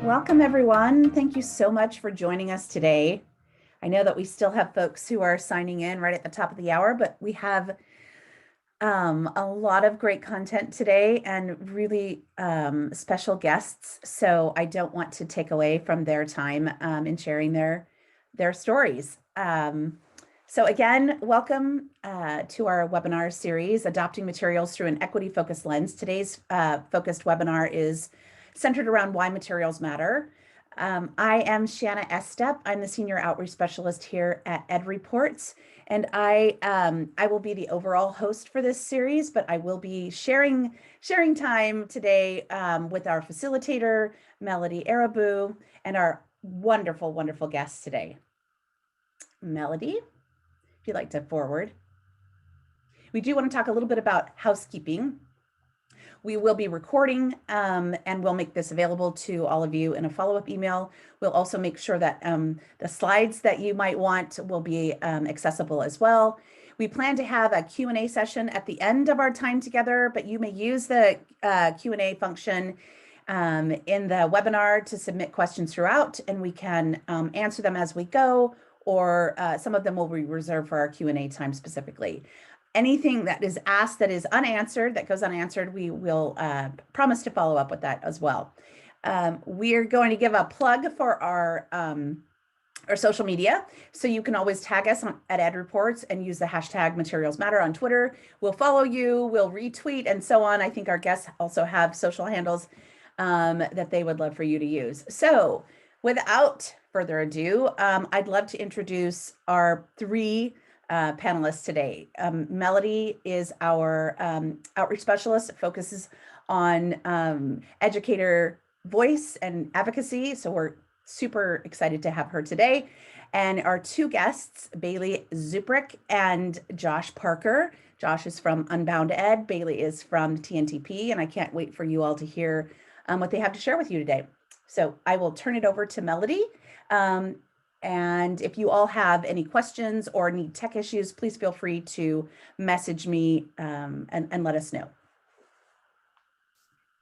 Welcome, everyone. Thank you so much for joining us today. I know that we still have folks who are signing in right at the top of the hour, but we have a lot of great content today and really special guests. So I don't want to take away from their time in sharing their stories. So again, welcome to our webinar series, Adopting Materials Through an Equity-Focused Lens. Today's focused webinar is centered around why materials matter. I am Shanna Estep. I'm the Senior Outreach Specialist here at Ed Reports, and I will be the overall host for this series, but I will be sharing time today with our facilitator, Melody Arabu, and our wonderful, wonderful guests today. Melody, if you'd like to forward. We do want to talk a little bit about housekeeping. We will be recording and we'll make this available to all of you in a follow-up email. We'll also make sure that the slides that you might want will be accessible as well. We plan to have a Q&A session at the end of our time together, but you may use the Q&A function in the webinar to submit questions throughout, and we can answer them as we go, or some of them will be reserved for our Q&A time specifically. Anything that is asked that is unanswered, that goes unanswered, we will promise to follow up with that as well. We are going to give a plug for our social media. So you can always tag us at Ed Reports and use the hashtag Materials Matter on Twitter. We'll follow you, we'll retweet, and so on. I think our guests also have social handles that they would love for you to use. So without further ado, I'd love to introduce our three panelists today. Melody is our outreach specialist, focuses on educator voice and advocacy. So we're super excited to have her today. And our two guests, Bailey Zubrick and Josh Parker. Josh is from Unbounded, Bailey is from TNTP, and I can't wait for you all to hear what they have to share with you today. So I will turn it over to Melody. And if you all have any questions or need tech issues, please feel free to message me and let us know.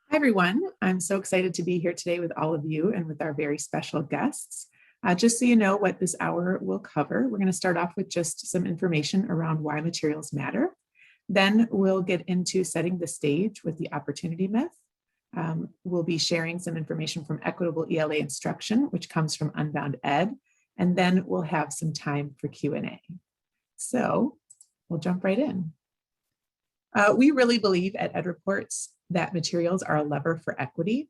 Hi, everyone. I'm so excited to be here today with all of you and with our very special guests. Just so you know what this hour will cover, we're going to start off with just some information around why materials matter. Then we'll get into setting the stage with the opportunity myth. We'll be sharing some information from Equitable ELA instruction, which comes from Unbounded Ed. And then we'll have some time for Q&A. So we'll jump right in. We really believe at Ed Reports that materials are a lever for equity.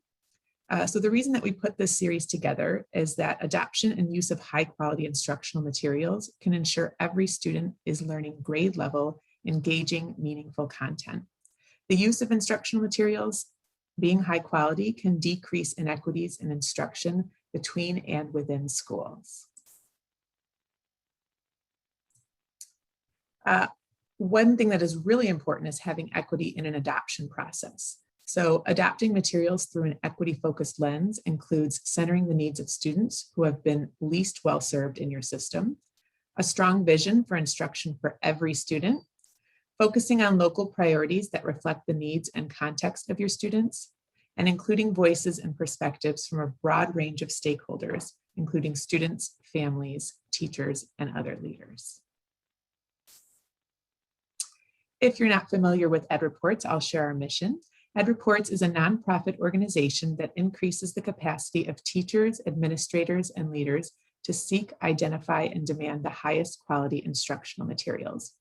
So the reason that we put this series together is that adoption and use of high quality instructional materials can ensure every student is learning grade level, engaging, meaningful content. The use of instructional materials being high quality can decrease inequities in instruction between and within schools. One thing that is really important is having equity in an adoption process. So adopting materials through an equity-focused lens includes centering the needs of students who have been least well served in your system, a strong vision for instruction for every student, focusing on local priorities that reflect the needs and context of your students, and including voices and perspectives from a broad range of stakeholders, including students, families, teachers, and other leaders. If you're not familiar with Ed Reports, I'll share our mission. Ed Reports is a nonprofit organization that increases the capacity of teachers, administrators, and leaders to seek, identify, and demand the highest quality instructional materials.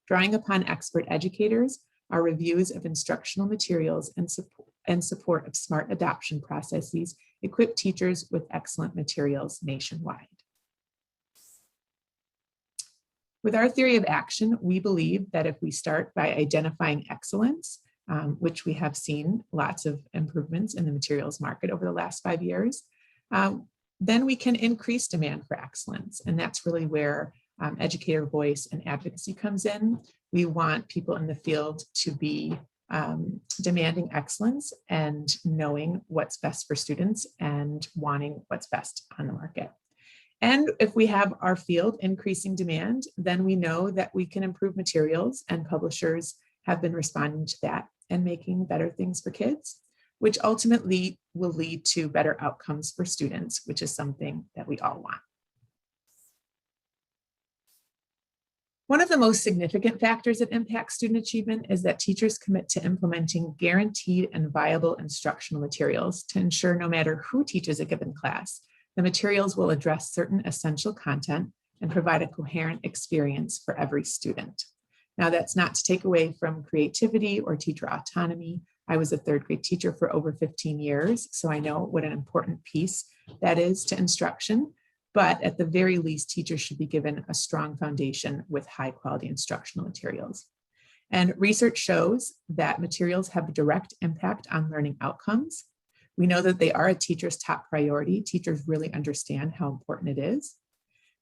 Drawing upon expert educators, our reviews of instructional materials and support of smart adoption processes equip teachers with excellent materials nationwide. With our theory of action, we believe that if we start by identifying excellence, which we have seen lots of improvements in the materials market over the last 5 years, then we can increase demand for excellence. And that's really where educator voice and advocacy comes in. We want people in the field to be demanding excellence and knowing what's best for students and wanting what's best on the market. And if we have our field increasing demand, then we know that we can improve materials, and publishers have been responding to that and making better things for kids. which ultimately will lead to better outcomes for students, which is something that we all want. One of the most significant factors that impact student achievement is that teachers commit to implementing guaranteed and viable instructional materials to ensure no matter who teaches a given class, the materials will address certain essential content and provide a coherent experience for every student. Now, that's not to take away from creativity or teacher autonomy. I was a third grade teacher for over 15 years, so I know what an important piece that is to instruction. But at the very least, teachers should be given a strong foundation with high quality instructional materials. And research shows that materials have a direct impact on learning outcomes. We know that they are a teacher's top priority. Teachers really understand how important it is.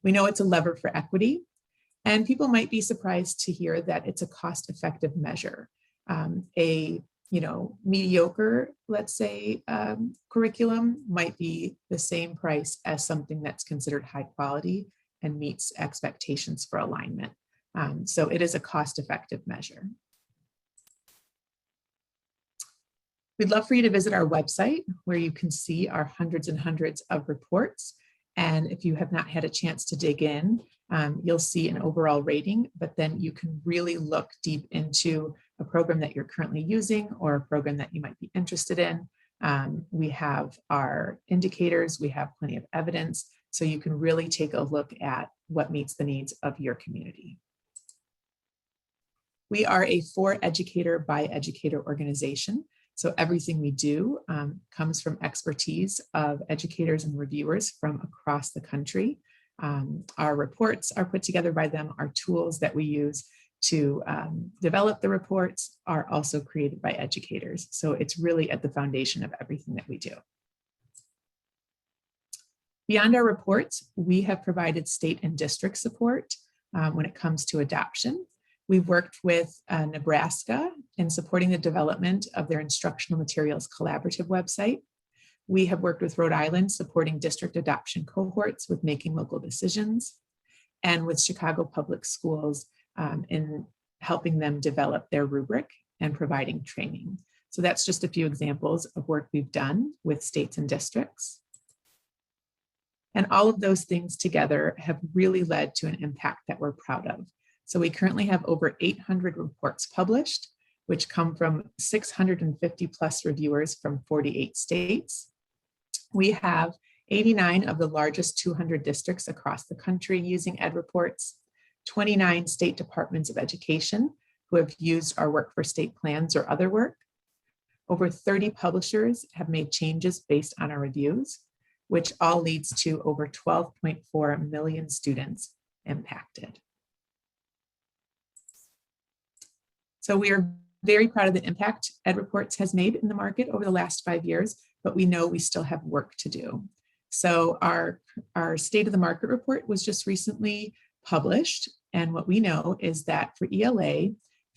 We know it's a lever for equity. And people might be surprised to hear that it's a cost-effective measure. Mediocre, let's say, curriculum might be the same price as something that's considered high quality and meets expectations for alignment. So it is a cost-effective measure. We'd love for you to visit our website where you can see our hundreds and hundreds of reports. And if you have not had a chance to dig in, you'll see an overall rating, but then you can really look deep into a program that you're currently using or a program that you might be interested in. We have our indicators, we have plenty of evidence, so you can really take a look at what meets the needs of your community. We are a for educator by educator organization. So everything we do comes from expertise of educators and reviewers from across the country. Our reports are put together by them. Our tools that we use to develop the reports are also created by educators. So it's really at the foundation of everything that we do. Beyond our reports, we have provided state and district support when it comes to adoption. We've worked with Nebraska in supporting the development of their instructional materials collaborative website. We have worked with Rhode Island supporting district adoption cohorts with making local decisions, and with Chicago Public Schools in helping them develop their rubric and providing training. So that's just a few examples of work we've done with states and districts. And all of those things together have really led to an impact that we're proud of. So we currently have over 800 reports published, which come from 650 plus reviewers from 48 states. We have 89 of the largest 200 districts across the country using ed reports, 29 state departments of education who have used our work for state plans or other work. Over 30 publishers have made changes based on our reviews, which all leads to over 12.4 million students impacted. So we are very proud of the impact Ed Reports has made in the market over the last 5 years, but we know we still have work to do. So our State of the Market report was just recently published. And what we know is that for ELA,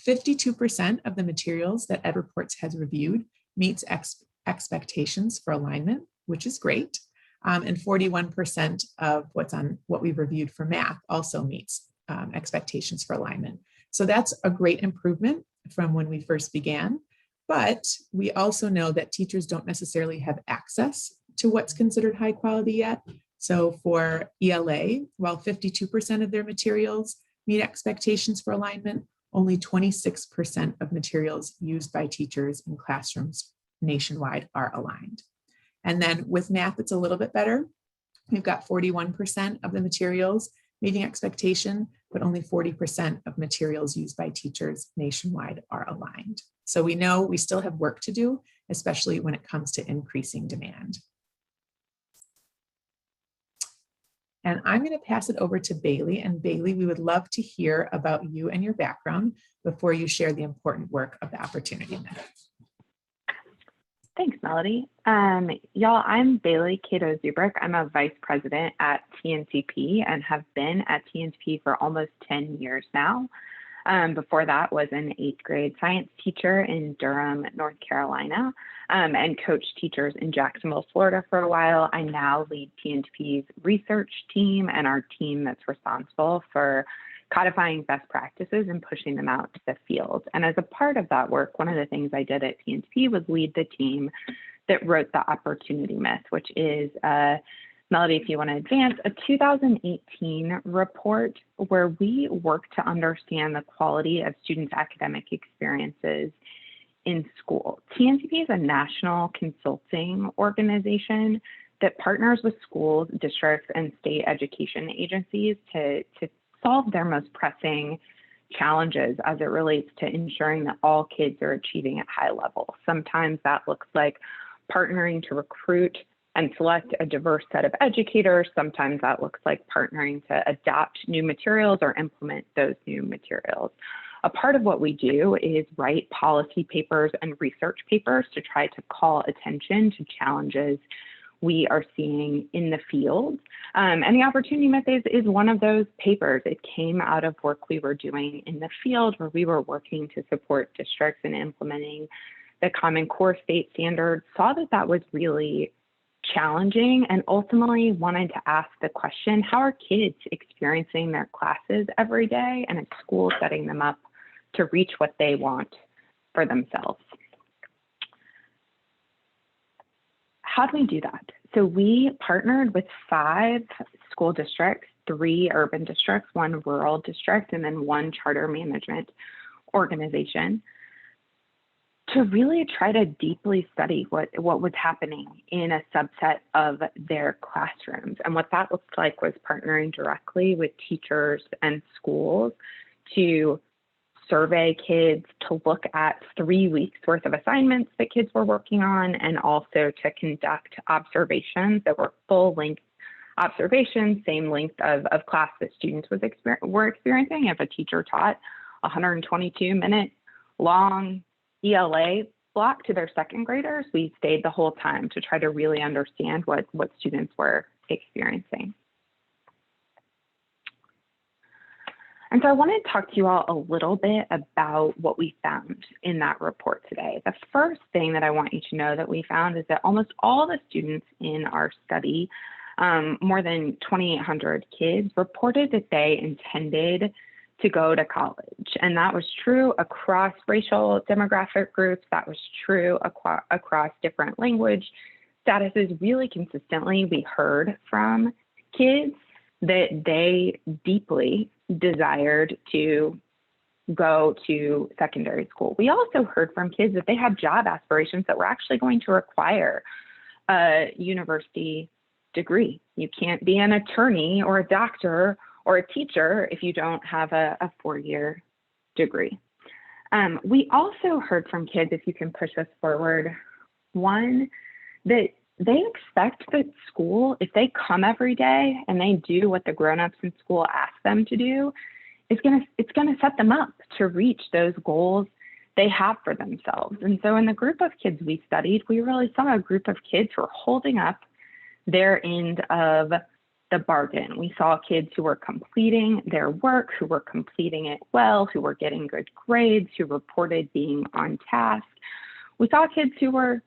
52% of the materials that Ed Reports has reviewed meets expectations for alignment, which is great. And 41% of what we've reviewed for math also meets expectations for alignment. So that's a great improvement from when we first began. But we also know that teachers don't necessarily have access to what's considered high quality yet. So for ELA, while 52% of their materials meet expectations for alignment, only 26% of materials used by teachers in classrooms nationwide are aligned. And then with math, it's a little bit better. We've got 41% of the materials meeting expectation, but only 40% of materials used by teachers nationwide are aligned. So we know we still have work to do, especially when it comes to increasing demand. And I'm going to pass it over to Bailey. And Bailey, we would love to hear about you and your background before you share the important work of the Opportunity Minute. Thanks, Melody. Y'all, I'm Bailey Cato-Zubrick. I'm a vice president at TNCP and have been at TNCP for almost 10 years now. Before that was an 8th grade science teacher in Durham, North Carolina, and coached teachers in Jacksonville, Florida for a while. I now lead TNCP's research team and our team that's responsible for codifying best practices and pushing them out to the field. And as a part of that work, one of the things I did at TNTP was lead the team that wrote the Opportunity Myth, which is, Melody, if you want to advance, a 2018 report where we work to understand the quality of students' academic experiences in school. TNTP is a national consulting organization that partners with schools, districts, and state education agencies to solve their most pressing challenges as it relates to ensuring that all kids are achieving at high level. Sometimes that looks like partnering to recruit and select a diverse set of educators. Sometimes that looks like partnering to adopt new materials or implement those new materials. A part of what we do is write policy papers and research papers to try to call attention to challenges we are seeing in the field. And the Opportunity Myth is one of those papers. It came out of work we were doing in the field where we were working to support districts in implementing the Common Core state standards, saw that that was really challenging, and ultimately wanted to ask the question, how are kids experiencing their classes every day, and is school setting them up to reach what they want for themselves? How do we do that? So we partnered with 5 school districts, 3 urban districts, 1 rural district, and then 1 charter management organization to really try to deeply study what was happening in a subset of their classrooms. And what that looked like was partnering directly with teachers and schools to survey kids, to look at 3 weeks worth of assignments that kids were working on, and also to conduct observations that were full-length observations, same length of class that students were experiencing. If a teacher taught 122-minute long ELA block to their second graders, we stayed the whole time to try to really understand what students were experiencing. And so I want to talk to you all a little bit about what we found in that report today. The first thing that I want you to know that we found is that almost all the students in our study, more than 2,800 kids, reported that they intended to go to college. And that was true across racial demographic groups. That was true across different language statuses. Really consistently, we heard from kids that they deeply desired to go to secondary school. We also heard from kids that they had job aspirations that were actually going to require a university degree. You can't be an attorney or a doctor or a teacher if you don't have a 4-year degree. We also heard from kids, if you can push us forward, one, that they expect that school, if they come every day and they do what the grown-ups in school ask them to do, it's gonna set them up to reach those goals they have for themselves. And so in the group of kids we studied, we really saw a group of kids who were holding up their end of the bargain. We saw kids who were completing their work, who were completing it well, who were getting good grades, who reported being on task. We saw kids who were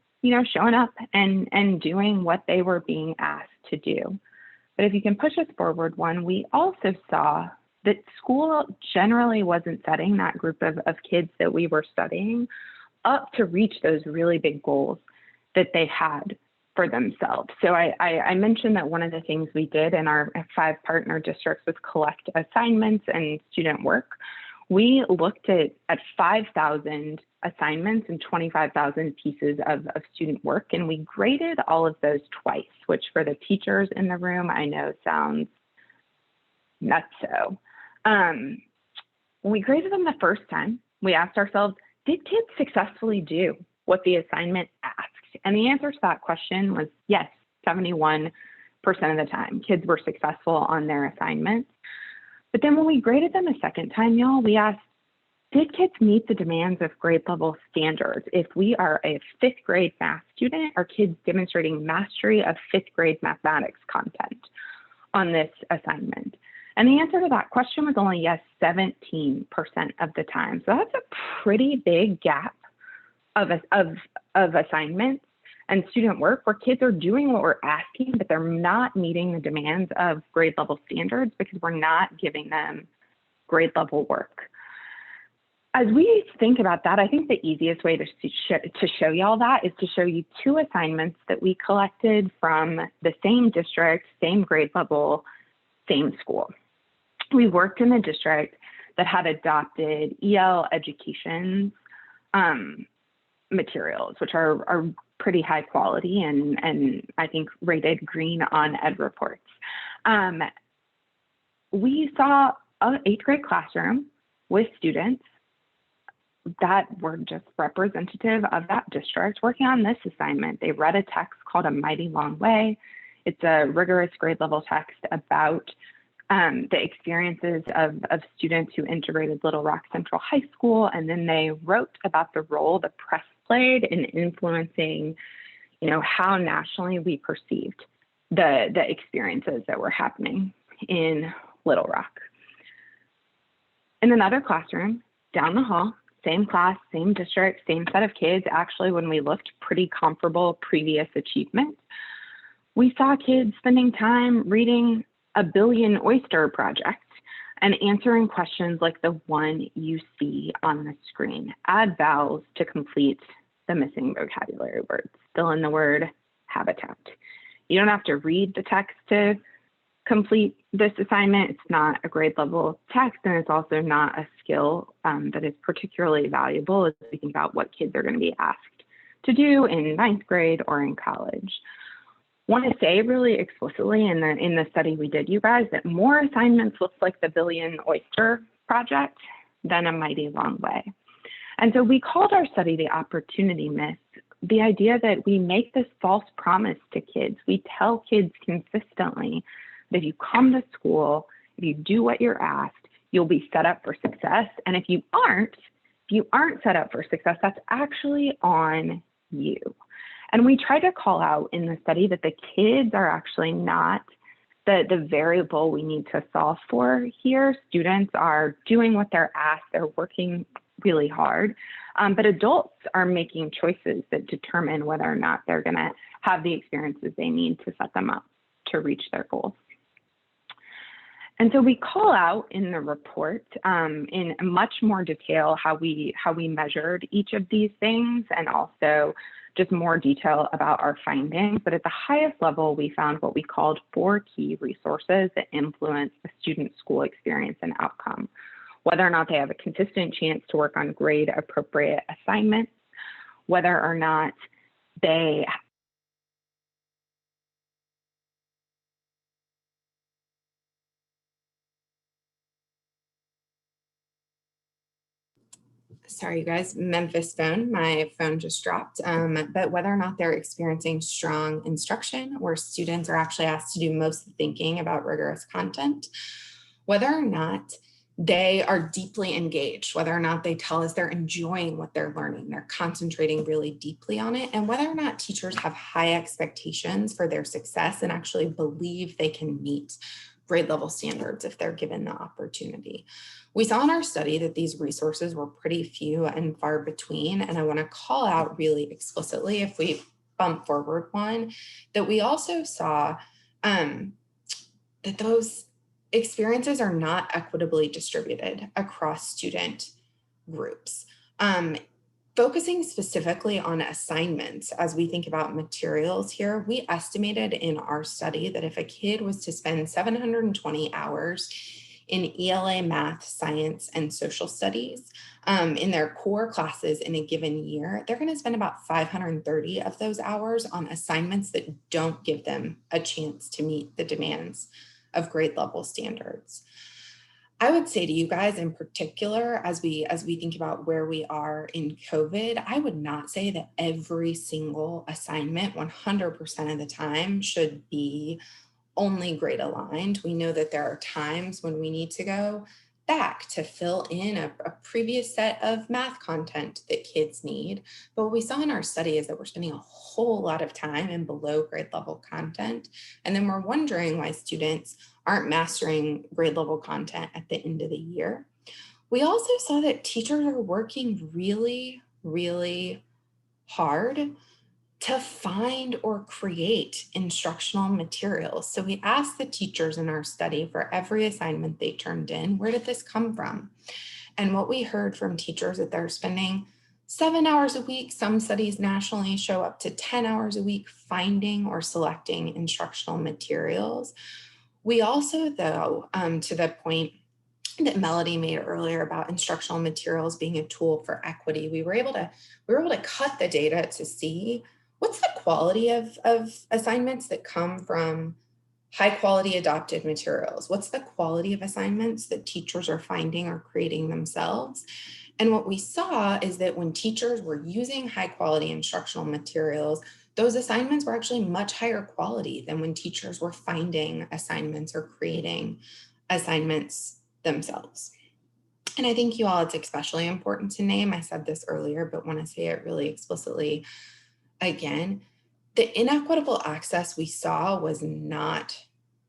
showing up and doing what they were being asked to do. But if you can push us forward one, we also saw that school generally wasn't setting that group of kids that we were studying up to reach those really big goals that they had for themselves. So I mentioned that one of the things we did in our 5 partner districts was collect assignments and student work. We looked at 5,000 assignments and 25,000 pieces of student work, and we graded all of those twice, which for the teachers in the room, I know sounds nutso. When we graded them the first time, we asked ourselves, did kids successfully do what the assignment asked? And the answer to that question was yes, 71% of the time. Kids were successful on their assignments. But then when we graded them a second time, y'all, we asked, did kids meet the demands of grade level standards? If we are a 5th grade math student, are kids demonstrating mastery of 5th grade mathematics content on this assignment? And the answer to that question was only yes, 17% of the time. So that's a pretty big gap of assignments and student work where kids are doing what we're asking, but they're not meeting the demands of grade level standards because we're not giving them grade level work. As we think about that, I think the easiest way to show y'all that is to show you two assignments that we collected from the same district, same grade level, same school. We worked in a district that had adopted EL education materials, which are pretty high quality and I think rated green on Ed reports. We saw an 8th grade classroom with students that were just representative of that district working on this assignment. They read a text called A Mighty Long Way. It's a rigorous grade level text about the experiences of students who integrated Little Rock Central High School. And then they wrote about the role the press played in influencing, how nationally we perceived the experiences that were happening in Little Rock. In another classroom down the hall, same class, same district, same set of kids. Actually, when we looked, pretty comparable previous achievement. We saw kids spending time reading A Billion Oyster Project and answering questions like the one you see on the screen. Add vowels to complete the missing vocabulary words. Fill in the word habitat. You don't have to read the text to complete this assignment. It's not a grade level text, and it's also not a skill that is particularly valuable as we think about what kids are going to be asked to do in 9th grade or in college. Want to say really explicitly in the study we did, you guys, that more assignments look like the Billion Oyster Project than A Mighty Long Way. And so we called our study the opportunity myth, the idea that we make this false promise to kids. We tell kids consistently that if you come to school, if you do what you're asked, you'll be set up for success. And if you aren't set up for success, that's actually on you. And we try to call out in the study that the kids are actually not the variable we need to solve for here. Students are doing what they're asked, they're working really hard, but adults are making choices that determine whether or not they're gonna have the experiences they need to set them up to reach their goals. And so we call out in the report in much more detail how we measured each of these things, and also just more detail about our findings. But at the highest level, we found what we called 4 key resources that influence a student's school experience and outcome. Whether or not they have a consistent chance to work on grade appropriate assignments, whether or not they Sorry, you guys, Memphis phone. My phone just dropped. But whether or not they're experiencing strong instruction, where students are actually asked to do most of the thinking about rigorous content, whether or not they are deeply engaged, whether or not they tell us they're enjoying what they're learning, they're concentrating really deeply on it, and whether or not teachers have high expectations for their success and actually believe they can meet grade level standards if they're given the opportunity. We saw in our study that these resources were pretty few and far between, and I want to call out really explicitly, if we bump forward one, that we also saw that those experiences are not equitably distributed across student groups. Focusing specifically on assignments, as we think about materials here, we estimated in our study that if a kid was to spend 720 hours in ELA, math, science, and social studies in their core classes in a given year, they're going to spend about 530 of those hours on assignments that don't give them a chance to meet the demands of grade level standards. I would say to you guys in particular, as we think about where we are in COVID, I would not say that every single assignment 100% of the time should be only grade aligned. We know that there are times when we need to go back to fill in a previous set of math content that kids need. But what we saw in our study is that we're spending a whole lot of time in below grade level content. And then we're wondering why students aren't mastering grade level content at the end of the year. We also saw that teachers are working really, really hard to find or create instructional materials. So we asked the teachers in our study for every assignment they turned in, where did this come from? And what we heard from teachers that they're spending 7 hours a week, some studies nationally show up to 10 hours a week finding or selecting instructional materials. We also, though, to the point that Melody made earlier about instructional materials being a tool for equity, we were able to cut the data to see what's the quality of assignments that come from high quality adopted materials. What's the quality of assignments that teachers are finding or creating themselves? And what we saw is that when teachers were using high quality instructional materials, those assignments were actually much higher quality than when teachers were finding assignments or creating assignments themselves. And I think you all, it's especially important to name, I said this earlier, but want to say it really explicitly again, the inequitable access we saw was not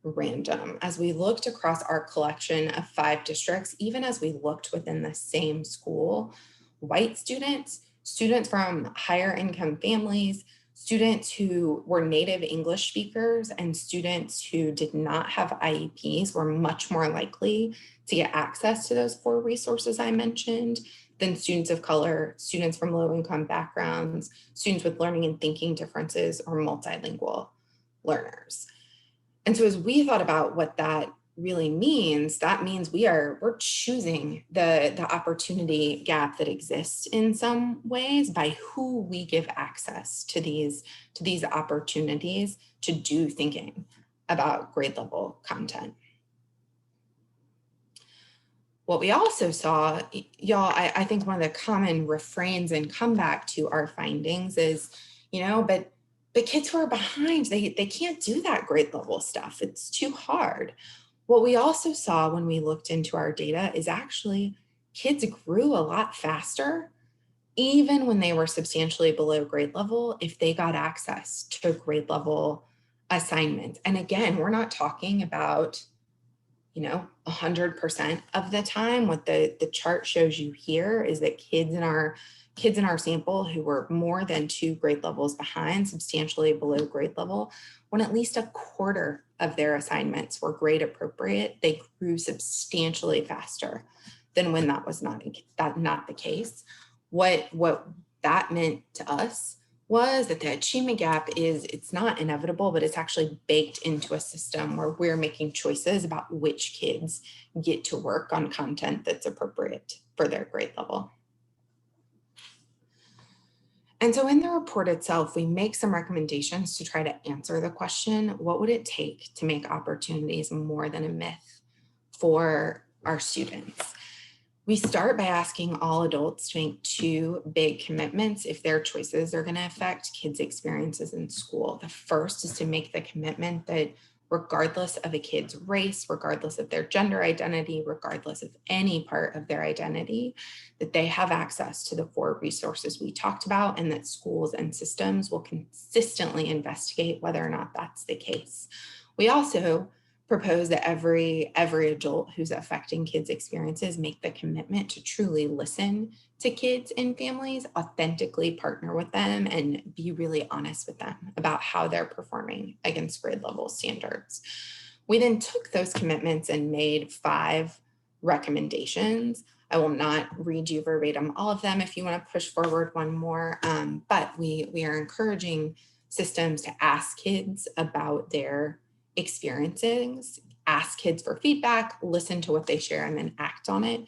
random. As we looked across our collection of 5 districts, even as we looked within the same school, white students, students from higher income families, students who were native English speakers, and students who did not have IEPs were much more likely to get access to those 4 resources I mentioned than students of color, students from low income backgrounds, students with learning and thinking differences, or multilingual learners. And so as we thought about what that really means, that means we're choosing the opportunity gap that exists in some ways by who we give access to these opportunities to do thinking about grade level content. What we also saw, y'all, I think one of the common refrains and comeback to our findings is, but kids who are behind, they can't do that grade level stuff. It's too hard. What we also saw when we looked into our data is actually kids grew a lot faster, even when they were substantially below grade level, if they got access to grade level assignments. And again, we're not talking about 100% of the time. What the chart shows you here is that kids in our sample who were more than 2 grade levels behind, substantially below grade level, when at least a quarter of their assignments were grade appropriate, they grew substantially faster than when that was not the case. What that meant to us was that the achievement gap it's not inevitable, but it's actually baked into a system where we're making choices about which kids get to work on content that's appropriate for their grade level. And so in the report itself, we make some recommendations to try to answer the question, what would it take to make opportunities more than a myth for our students? We start by asking all adults to make 2 big commitments if their choices are going to affect kids' experiences in school. The first is to make the commitment that regardless of a kid's race, regardless of their gender identity, regardless of any part of their identity, that they have access to the 4 resources we talked about, and that schools and systems will consistently investigate whether or not that's the case. We also propose that every adult who's affecting kids' experiences make the commitment to truly listen to kids and families, authentically partner with them, and be really honest with them about how they're performing against grade level standards. We then took those commitments and made 5 recommendations. I will not read you verbatim all of them if you want to push forward one more, but we are encouraging systems to ask kids about their experiences, ask kids for feedback, listen to what they share, and then act on it.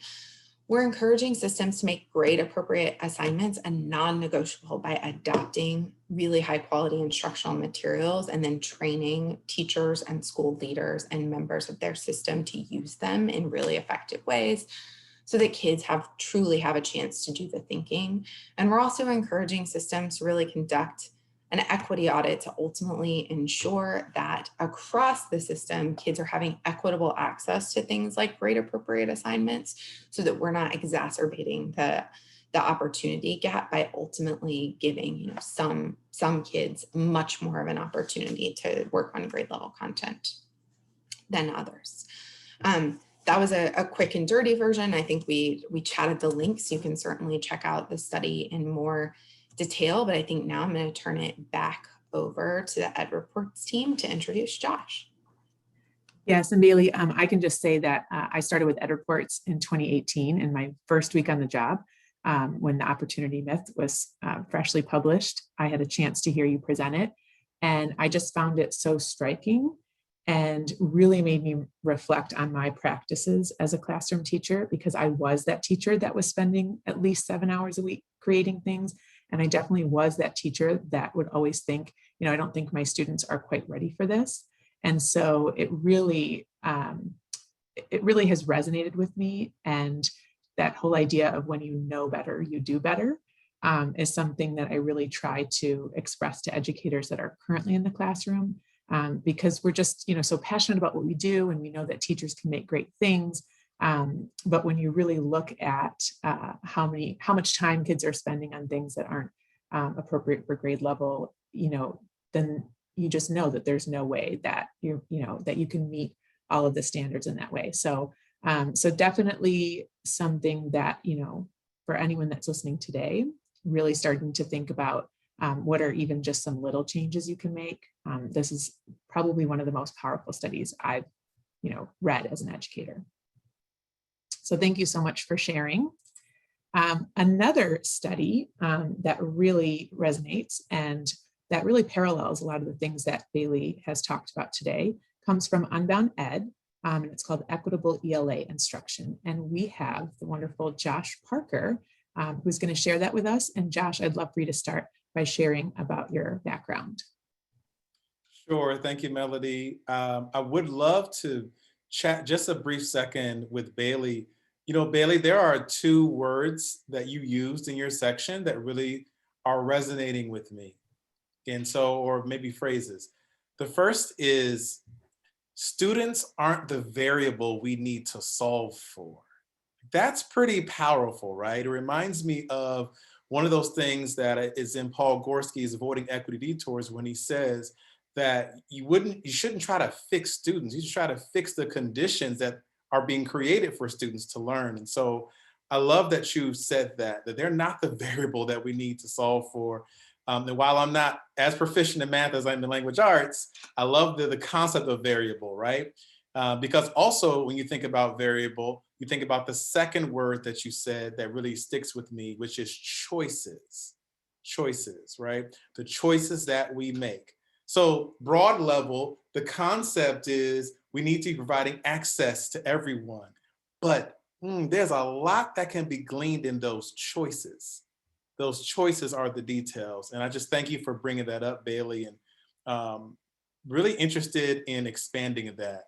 We're encouraging systems to make grade appropriate assignments a non-negotiable by adopting really high quality instructional materials and then training teachers and school leaders and members of their system to use them in really effective ways so that kids truly have a chance to do the thinking. And we're also encouraging systems to really conduct an equity audit to ultimately ensure that across the system, kids are having equitable access to things like grade appropriate assignments so that we're not exacerbating the opportunity gap by ultimately giving some kids much more of an opportunity to work on grade level content than others. That was a quick and dirty version. I think we chatted the links. You can certainly check out the study in more detail, but I think now I'm going to turn it back over to the Ed Reports team to introduce Josh. Yes, and Bailey, I can just say that I started with Ed Reports in 2018 in my first week on the job. When the Opportunity Myth was freshly published, I had a chance to hear you present it. And I just found it so striking and really made me reflect on my practices as a classroom teacher, because I was that teacher that was spending at least 7 hours a week creating things. And I definitely was that teacher that would always think, I don't think my students are quite ready for this. And so it really has resonated with me. And that whole idea of when you know better, you do better is something that I really try to express to educators that are currently in the classroom, because we're just, so passionate about what we do, and we know that teachers can make great things. But when you really look at how much time kids are spending on things that aren't appropriate for grade level, then you just know that there's no way that that you can meet all of the standards in that way. So definitely something that, for anyone that's listening today, really starting to think about what are even just some little changes you can make. This is probably one of the most powerful studies I've, read as an educator. So thank you so much for sharing. Another study that really resonates and that really parallels a lot of the things that Bailey has talked about today comes from Unbounded, and it's called Equitable ELA Instruction. And we have the wonderful Josh Parker, who's going to share that with us. And Josh, I'd love for you to start by sharing about your background. Sure, thank you, Melody. I would love to chat just a brief second with Bailey. Bailey, there are 2 words that you used in your section that really are resonating with me. And so, or maybe phrases. The first is, students aren't the variable we need to solve for. That's pretty powerful, right? It reminds me of one of those things that is in Paul Gorski's Avoiding Equity Detours, when he says that you shouldn't try to fix students. You should try to fix the conditions that are being created for students to learn. And so I love that you said that they're not the variable that we need to solve for. And while I'm not as proficient in math as I'm in language arts, I love the concept of variable, right? Because also when you think about variable, you think about the second word that you said that really sticks with me, which is choices. Choices, right? The choices that we make. So broad level, the concept is we need to be providing access to everyone, but there's a lot that can be gleaned in those choices. Those choices are the details. And I just thank you for bringing that up, Bailey, and really interested in expanding that,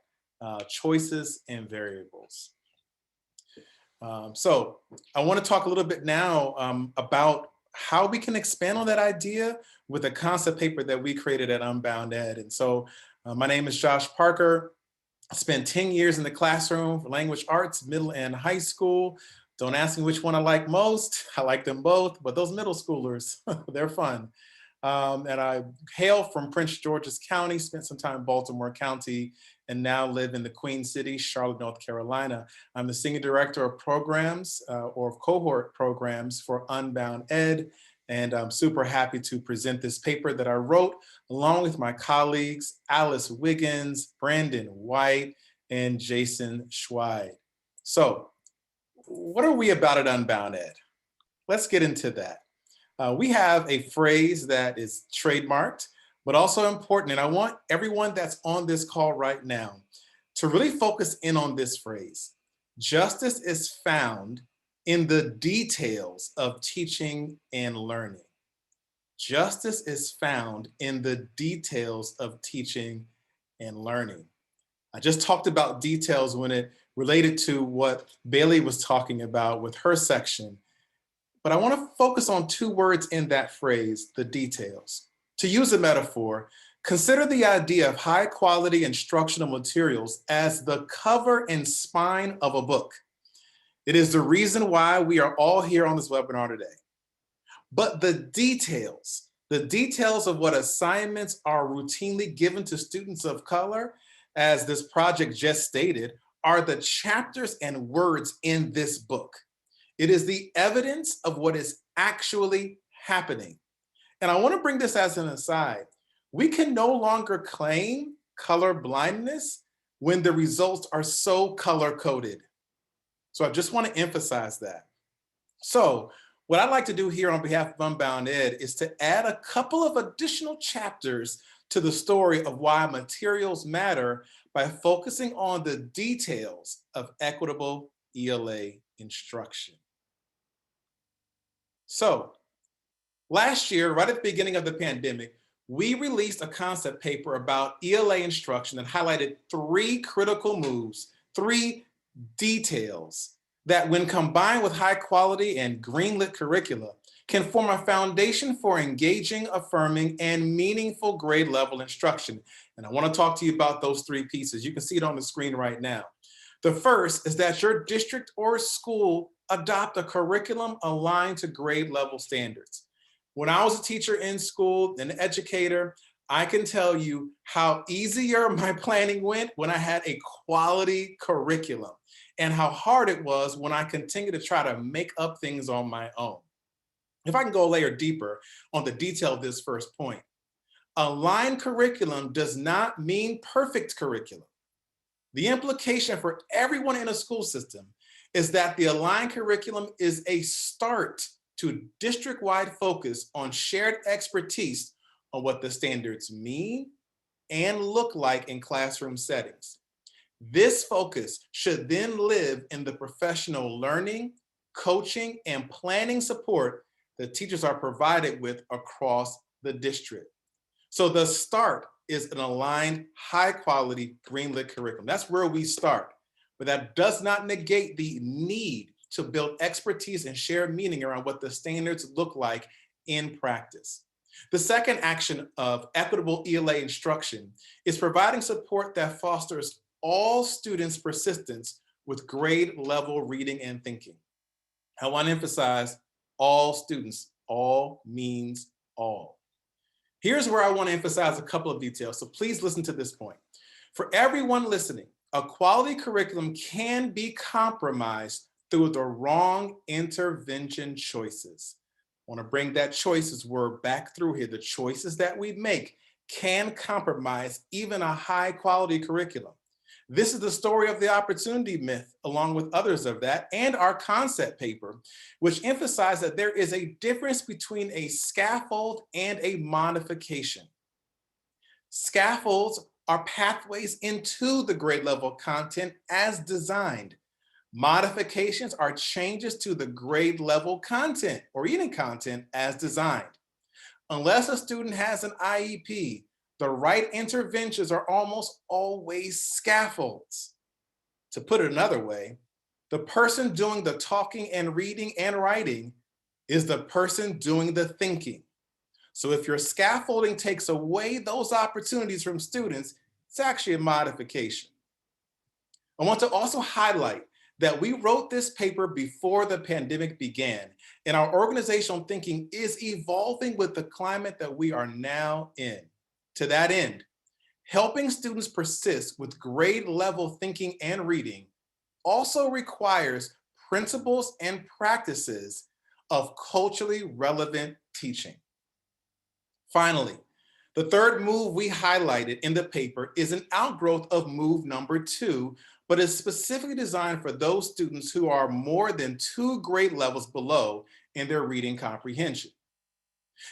choices and variables. So I want to talk a little bit now about how we can expand on that idea with a concept paper that we created at Unbounded. And so my name is Josh Parker. I spent 10 years in the classroom for language arts, middle and high school. Don't ask me which one I like most. I like them both, but those middle schoolers, they're fun. And I hail from Prince George's County, spent some time in Baltimore County, and now live in the Queen City, Charlotte, North Carolina. I'm the Senior Director of Programs or of Cohort Programs for Unbounded, and I'm super happy to present this paper that I wrote along with my colleagues, Alice Wiggins, Brandon White, and Jason Schweid. So, what are we about at Unbounded? Let's get into that. We have a phrase that is trademarked, but also important. And I want everyone that's on this call right now to really focus in on this phrase. Justice is found in the details of teaching and learning. Justice is found in the details of teaching and learning. I just talked about details when it related to what Bailey was talking about with her section. But I want to focus on 2 words in that phrase, the details. To use a metaphor, consider the idea of high quality instructional materials as the cover and spine of a book. It is the reason why we are all here on this webinar today. But the details of what assignments are routinely given to students of color, as this project just stated, are the chapters and words in this book. It is the evidence of what is actually happening. And I want to bring this as an aside. We can no longer claim color blindness when the results are so color coded. So I just want to emphasize that. So what I'd like to do here on behalf of Unbounded is to add a couple of additional chapters to the story of why materials matter by focusing on the details of equitable ELA instruction. So last year, right at the beginning of the pandemic, we released a concept paper about ELA instruction that highlighted 3 critical moves, 3 details that when combined with high quality and greenlit curricula can form a foundation for engaging, affirming, and meaningful grade level instruction. And I want to talk to you about those 3 pieces. You can see it on the screen right now. The first is that your district or school adopt a curriculum aligned to grade level standards. When I was a teacher in school, an educator, I can tell you how easier my planning went when I had a quality curriculum, and how hard it was when I continued to try to make up things on my own. If I can go a layer deeper on the detail of this first point, aligned curriculum does not mean perfect curriculum. The implication for everyone in a school system is that the aligned curriculum is a start to district-wide focus on shared expertise on what the standards mean and look like in classroom settings. This focus should then live in the professional learning, coaching, and planning support that teachers are provided with across the district. So the start is an aligned, high-quality greenlit curriculum. That's where we start, but that does not negate the need to build expertise and share meaning around what the standards look like in practice. The second action of equitable ELA instruction is providing support that fosters all students' persistence with grade level reading and thinking. I want to emphasize all students. All means all. Here's where I want to emphasize a couple of details, so please listen to this point. For everyone listening, a quality curriculum can be compromised through the wrong intervention choices. I want to bring that choices word back through here. The choices that we make can compromise even a high quality curriculum. This is the story of the opportunity myth, along with others of that, and our concept paper, which emphasize that there is a difference between a scaffold and a modification. Scaffolds are pathways into the grade level content as designed. Modifications are changes to the grade level content or reading content as designed. Unless a student has an IEP, the right interventions are almost always scaffolds. To put it another way, the person doing the talking and reading and writing is the person doing the thinking. So if your scaffolding takes away those opportunities from students, it's actually a modification. I want to also highlight that we wrote this paper before the pandemic began, and our organizational thinking is evolving with the climate that we are now in. To that end, helping students persist with grade level thinking and reading also requires principles and practices of culturally relevant teaching. Finally, the third move we highlighted in the paper is an outgrowth of move number 2, but is specifically designed for those students who are more than 2 grade levels below in their reading comprehension.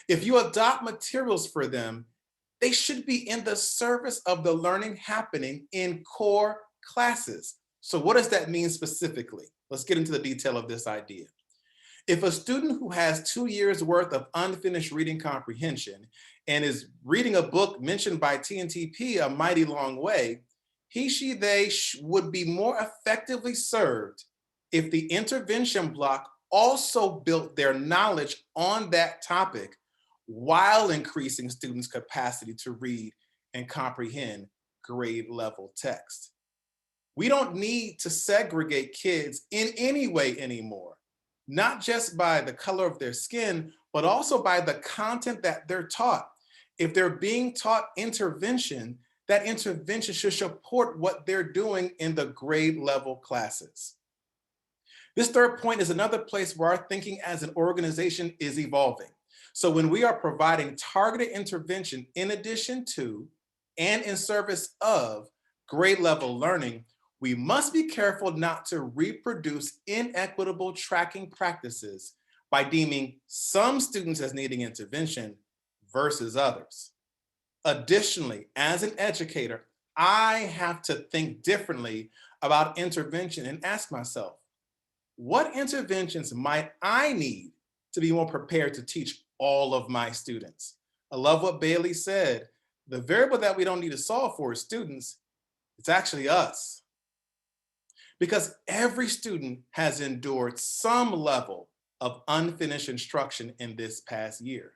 If you adopt materials for them, they should be in the service of the learning happening in core classes. So what does that mean specifically? Let's get into the detail of this idea. If a student who has 2 years worth of unfinished reading comprehension and is reading a book mentioned by TNTP a mighty long way, he, she, they would be more effectively served if the intervention block also built their knowledge on that topic while increasing students' capacity to read and comprehend grade level text. We don't need to segregate kids in any way anymore, not just by the color of their skin, but also by the content that they're taught. If they're being taught intervention, that intervention should support what they're doing in the grade level classes. This third point is another place where our thinking as an organization is evolving. So when we are providing targeted intervention in addition to and in service of grade level learning, we must be careful not to reproduce inequitable tracking practices by deeming some students as needing intervention versus others. Additionally, as an educator, I have to think differently about intervention and ask myself, what interventions might I need to be more prepared to teach all of my students? I love what Bailey said. The variable that we don't need to solve for is students. It's actually us. Because every student has endured some level of unfinished instruction in this past year.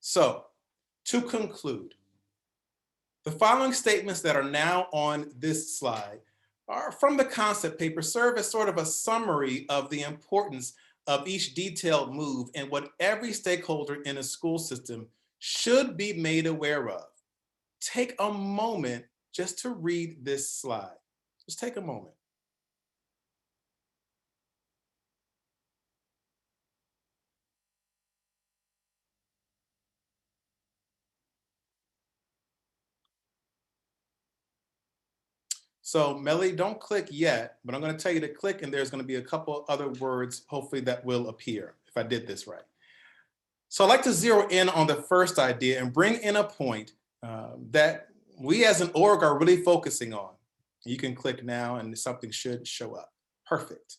So, to conclude, the following statements that are now on this slide are from the concept paper, serve as sort of a summary of the importance of each detailed move and what every stakeholder in a school system should be made aware of. Take a moment just to read this slide. Just take a moment. So Melly, don't click yet, but I'm going to tell you to click and there's going to be a couple other words, hopefully that will appear if I did this right. So I'd like to zero in on the first idea and bring in a point that we as an org are really focusing on. You can click now and something should show up. Perfect.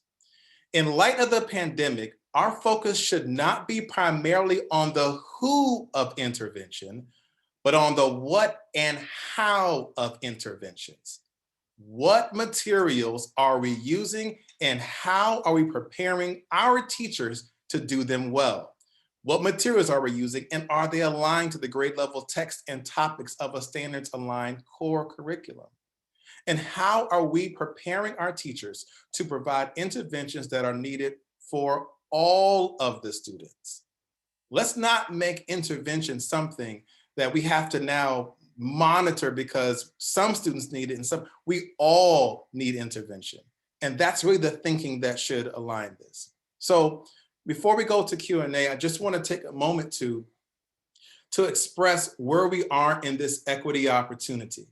In light of the pandemic, our focus should not be primarily on the who of intervention, but on the what and how of interventions. What materials are we using and how are we preparing our teachers to do them well? What materials are we using and are they aligned to the grade level text and topics of a standards aligned core curriculum? And how are we preparing our teachers to provide interventions that are needed for all of the students? Let's not make intervention something that we have to now monitor because some students need it and we all need intervention. And that's really the thinking that should align this. So before we go to Q&A, I just want to take a moment to express where we are in this equity opportunity.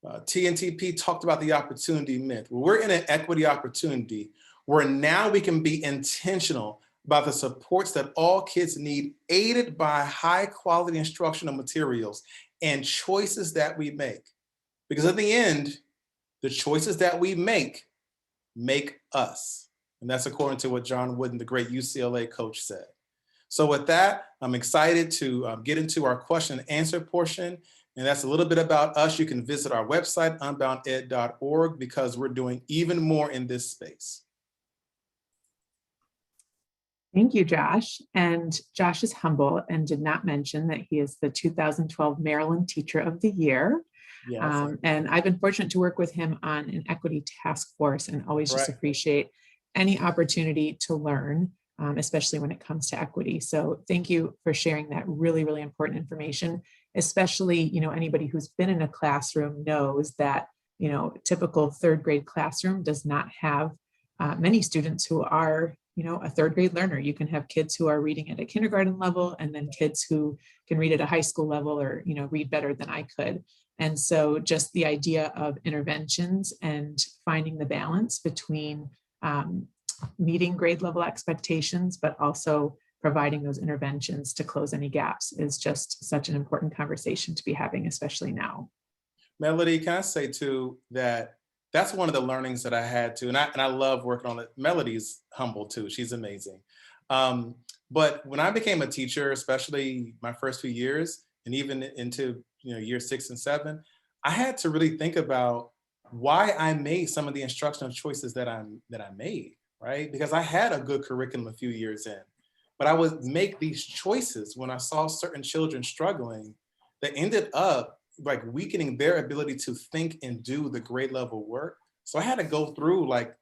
TNTP talked about the opportunity myth. Well, we're in an equity opportunity where now we can be intentional about the supports that all kids need, aided by high quality instructional materials and choices that we make. Because at the end, the choices that we make us. And that's according to what John Wooden, the great UCLA coach, said. So with that, I'm excited to get into our question and answer portion. And that's a little bit about us. You can visit our website, unbounded.org, because we're doing even more in this space. Thank you, Josh. And Josh is humble and did not mention that he is the 2012 Maryland Teacher of the Year. Yes. And I've been fortunate to work with him on an equity task force and always just appreciate any opportunity to learn, especially when it comes to equity. So thank you for sharing that really, really important information, especially, anybody who's been in a classroom knows that, typical third grade classroom does not have many students who are a third grade learner. You can have kids who are reading at a kindergarten level and then kids who can read at a high school level or, read better than I could. And so just the idea of interventions and finding the balance between meeting grade level expectations, but also providing those interventions to close any gaps is just such an important conversation to be having, especially now. Melody, can I say too that that's one of the learnings that I had to, and I love working on it. Melody's humble too, she's amazing. But when I became a teacher, especially my first few years, and even into year 6 and 7, I had to really think about why I made some of the instructional choices that I made, right? Because I had a good curriculum a few years in, but I would make these choices when I saw certain children struggling that ended up like weakening their ability to think and do the grade level work. So I had to go through like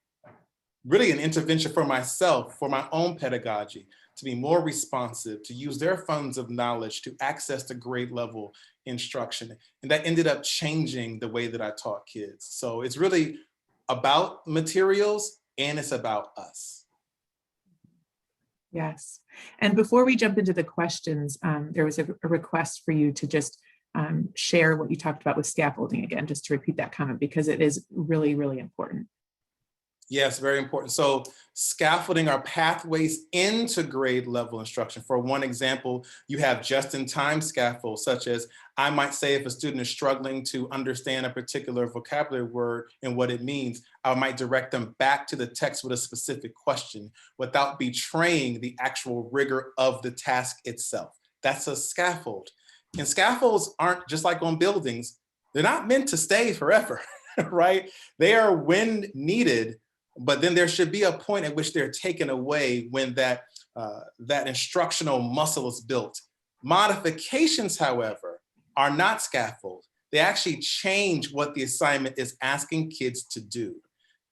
really an intervention for myself, for my own pedagogy, to be more responsive, to use their funds of knowledge to access the grade level instruction. And that ended up changing the way that I taught kids. So it's really about materials and it's about us. Yes. And before we jump into the questions, there was a request for you to just share what you talked about with scaffolding again, just to repeat that comment, because it is really, really important. Yes, very important. So scaffolding are pathways into grade level instruction. For one example, you have just-in-time scaffolds, such as I might say if a student is struggling to understand a particular vocabulary word and what it means, I might direct them back to the text with a specific question without betraying the actual rigor of the task itself. That's a scaffold. And scaffolds aren't just like on buildings. They're not meant to stay forever, right? They are when needed. But then there should be a point at which they're taken away when that instructional muscle is built. Modifications, however, are not scaffold. They actually change what the assignment is asking kids to do.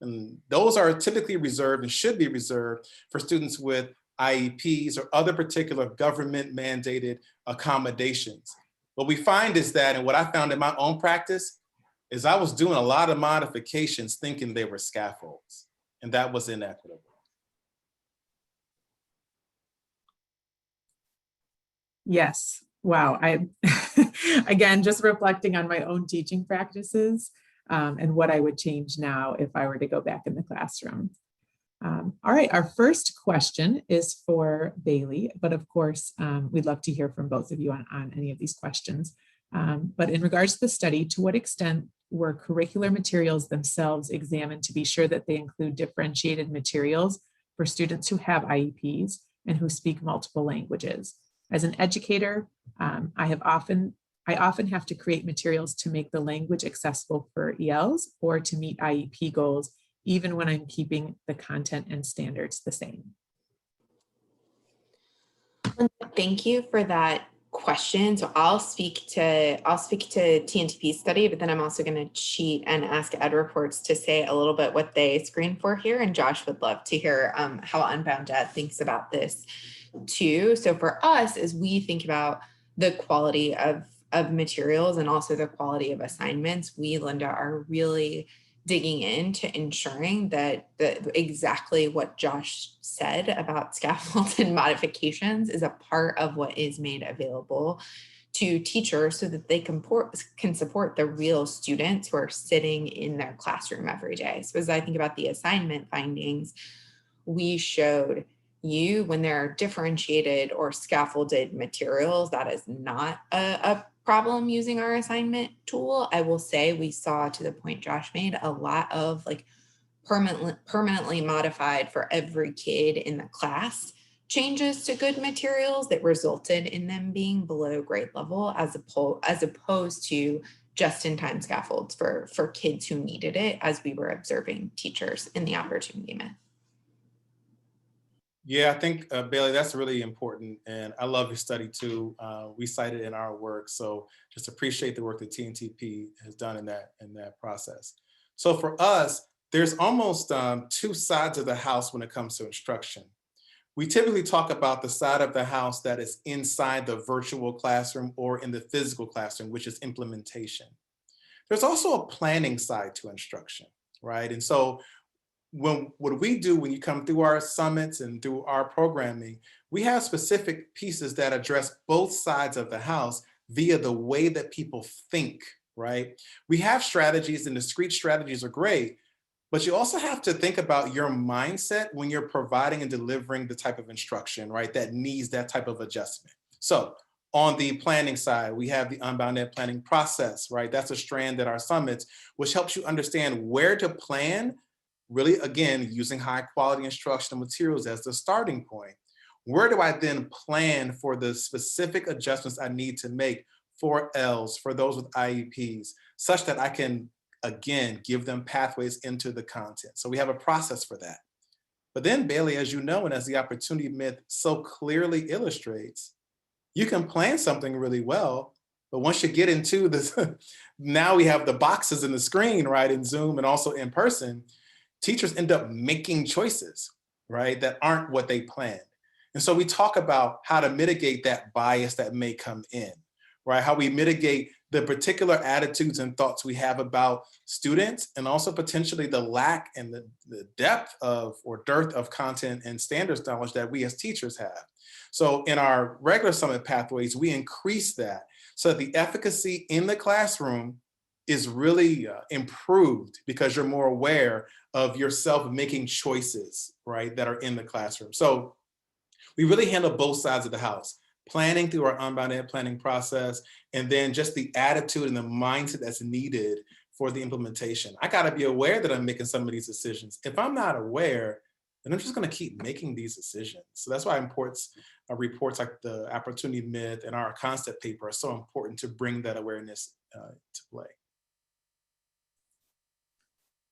And those are typically reserved and should be reserved for students with IEPs or other particular government mandated accommodations. What we find is that, and what I found in my own practice, is I was doing a lot of modifications thinking they were scaffolds. And that was inequitable. Yes. Wow. I, again, just reflecting on my own teaching practices and what I would change now if I were to go back in the classroom. All right. Our first question is for Bailey, but of course, we'd love to hear from both of you on any of these questions. But in regards to the study, to what extent were curricular materials themselves examined to be sure that they include differentiated materials for students who have IEPs and who speak multiple languages? As an educator, I often have to create materials to make the language accessible for ELs or to meet IEP goals, even when I'm keeping the content and standards the same. Thank you for that question. So I'll speak to TNTP's study, but then I'm also going to cheat and ask Ed Reports to say a little bit what they screened for here. And Josh would love to hear how Unbounded thinks about this too. So for us, as we think about the quality of materials and also the quality of assignments, we, Linda, are really digging into ensuring that exactly what Josh said about scaffolds and modifications is a part of what is made available to teachers so that they can support the real students who are sitting in their classroom every day. So as I think about the assignment findings, we showed you when there are differentiated or scaffolded materials, that is not a problem using our assignment tool. I will say we saw, to the point Josh made, a lot of like permanently modified for every kid in the class changes to good materials that resulted in them being below grade level as opposed to just-in-time scaffolds for kids who needed it, as we were observing teachers in the opportunity myth. Yeah, I think, Bailey, that's really important. And I love your study too. We cite it in our work. So just appreciate the work that TNTP has done in that process. So for us, there's almost two sides of the house when it comes to instruction. We typically talk about the side of the house that is inside the virtual classroom or in the physical classroom, which is implementation. There's also a planning side to instruction, right? And so what we do when you come through our summits and through our programming, we have specific pieces that address both sides of the house via the way that people think, right? We have strategies, and discrete strategies are great, but you also have to think about your mindset when you're providing and delivering the type of instruction, right, that needs that type of adjustment. So on the planning side, we have the Unbounded planning process, right? That's a strand at our summits, which helps you understand where to plan, really, again, using high quality instructional materials as the starting point. Where do I then plan for the specific adjustments I need to make for ELs, for those with IEPs, such that I can, again, give them pathways into the content. So we have a process for that. But then, Bailey, as you know, and as the opportunity myth so clearly illustrates, you can plan something really well, but once you get into this, now we have the boxes in the screen, right, in Zoom and also in person, teachers end up making choices, right, that aren't what they planned. And so we talk about how to mitigate that bias that may come in, right? How we mitigate the particular attitudes and thoughts we have about students, and also potentially the lack and the depth of or dearth of content and standards knowledge that we as teachers have. So in our regular summit pathways, we increase that so that the efficacy in the classroom is really improved because you're more aware of yourself making choices, right, that are in the classroom. So we really handle both sides of the house, planning through our Unbounded planning process, and then just the attitude and the mindset that's needed for the implementation. I gotta be aware that I'm making some of these decisions. If I'm not aware, then I'm just gonna keep making these decisions. So that's why reports like the Opportunity Myth and our concept paper are so important to bring that awareness to play.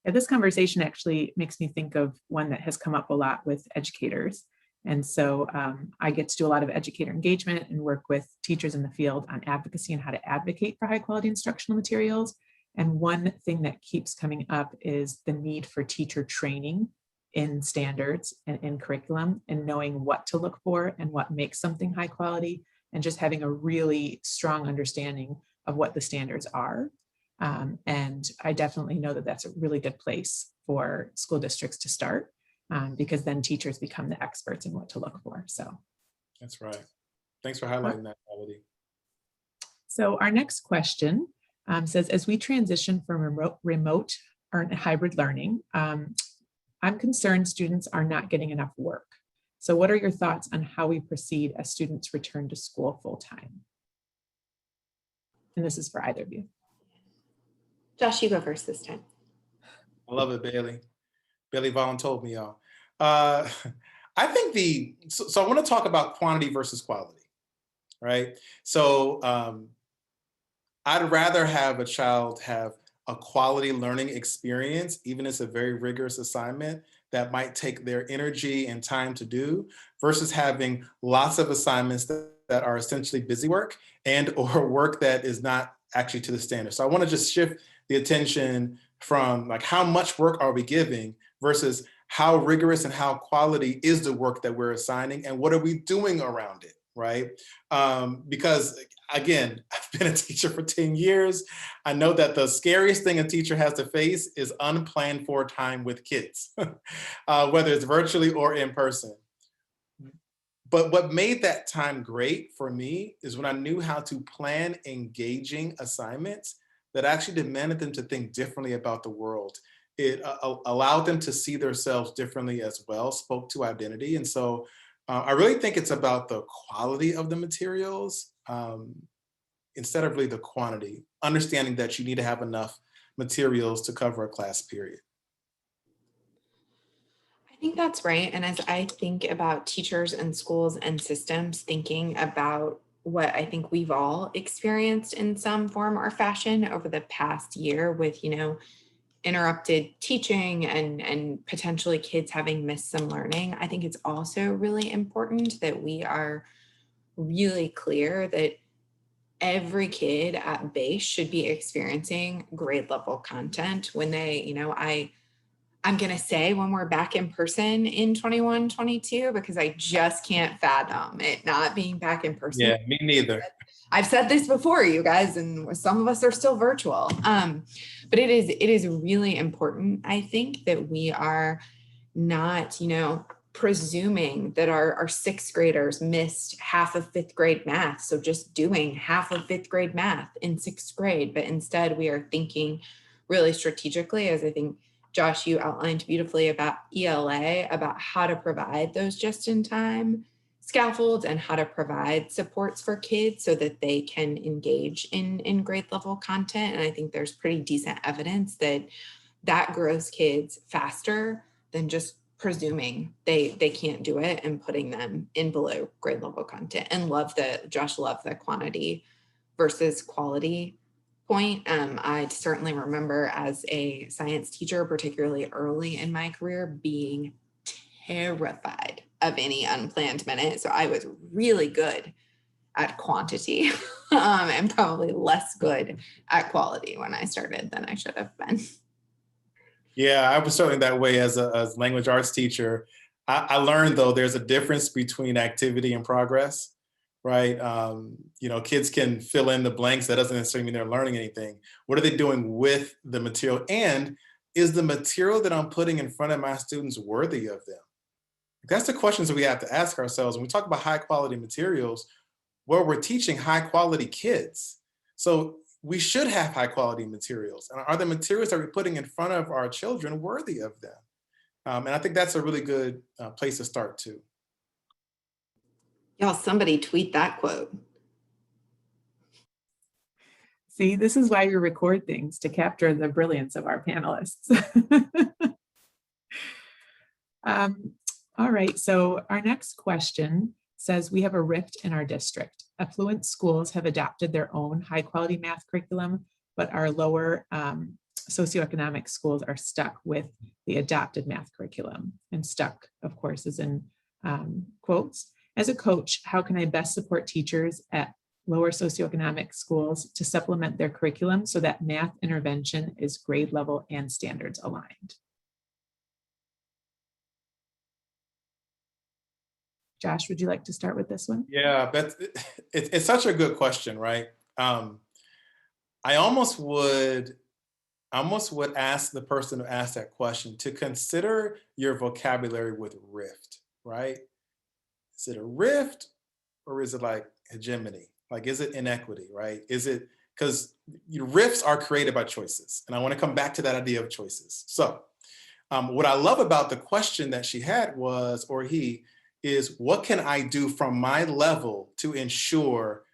Yeah, this conversation actually makes me think of one that has come up a lot with educators. And so I get to do a lot of educator engagement and work with teachers in the field on advocacy and how to advocate for high quality instructional materials. And one thing that keeps coming up is the need for teacher training in standards and in curriculum, and knowing what to look for and what makes something high quality, and just having a really strong understanding of what the standards are. And I definitely know that that's a really good place for school districts to start, because then teachers become the experts in what to look for. So that's right. Thanks for highlighting that, Melody. So our next question says, as we transition from remote or hybrid learning, I'm concerned students are not getting enough work. So what are your thoughts on how we proceed as students return to school full time? And this is for either of you. Josh, you go first this time. I love it, Bailey. Bailey voluntold me, y'all. I think so I want to talk about quantity versus quality, right? So I'd rather have a child have a quality learning experience, even if it's a very rigorous assignment that might take their energy and time to do, versus having lots of assignments that are essentially busy work and or work that is not actually to the standard. So I want to just shift the attention from like how much work are we giving versus how rigorous and how quality is the work that we're assigning and what are we doing around it, right? Because again, I've been a teacher for 10 years. I know that the scariest thing a teacher has to face is unplanned for time with kids, whether it's virtually or in person. But what made that time great for me is when I knew how to plan engaging assignments that actually demanded them to think differently about the world. It allowed them to see themselves differently as well, spoke to identity. And so I really think it's about the quality of the materials instead of really the quantity, understanding that you need to have enough materials to cover a class period. I think that's right. And as I think about teachers and schools and systems, thinking about what I think we've all experienced in some form or fashion over the past year with, interrupted teaching and potentially kids having missed some learning, I think it's also really important that we are really clear that every kid at base should be experiencing grade level content when they, I'm going to say when we're back in person in 21, 22, because I just can't fathom it not being back in person. Yeah, me neither. I've said this before, you guys, and some of us are still virtual. But it is really important, I think, that we are not, presuming that our sixth graders missed half of fifth grade math. So just doing half of fifth grade math in sixth grade, but instead we are thinking really strategically, as I think Josh, you outlined beautifully about ELA, about how to provide those just-in-time scaffolds and how to provide supports for kids so that they can engage in grade level content. And I think there's pretty decent evidence that grows kids faster than just presuming they can't do it and putting them in below grade level content. And Josh loved the quantity versus quality point. I certainly remember as a science teacher, particularly early in my career, being terrified of any unplanned minute. So I was really good at quantity and probably less good at quality when I started than I should have been. Yeah, I was certainly that way as a language arts teacher. I learned, though, there's a difference between activity and progress, right? Kids can fill in the blanks. That doesn't necessarily mean they're learning anything. What are they doing with the material? And is the material that I'm putting in front of my students worthy of them? That's the questions that we have to ask ourselves. When we talk about high quality materials, well, we're teaching high quality kids. So we should have high quality materials. And are the materials that we're putting in front of our children worthy of them? And I think that's a really good place to start too. Y'all, somebody tweet that quote. See, this is why we record things, to capture the brilliance of our panelists. All right, so our next question says, we have a rift in our district. Affluent schools have adopted their own high quality math curriculum, but our lower socioeconomic schools are stuck with the adopted math curriculum. And stuck, of course, is in quotes. As a coach, how can I best support teachers at lower socioeconomic schools to supplement their curriculum so that math intervention is grade level and standards aligned? Josh, would you like to start with this one? Yeah, but it's such a good question, right? I almost would ask the person who asked that question to consider your vocabulary with rift, right? Is it a rift or is it like hegemony? Like, is it inequity, right? Is it, because rifts are created by choices. And I want to come back to that idea of choices. So what I love about the question that she had was, or he, is what can I do from my level to ensure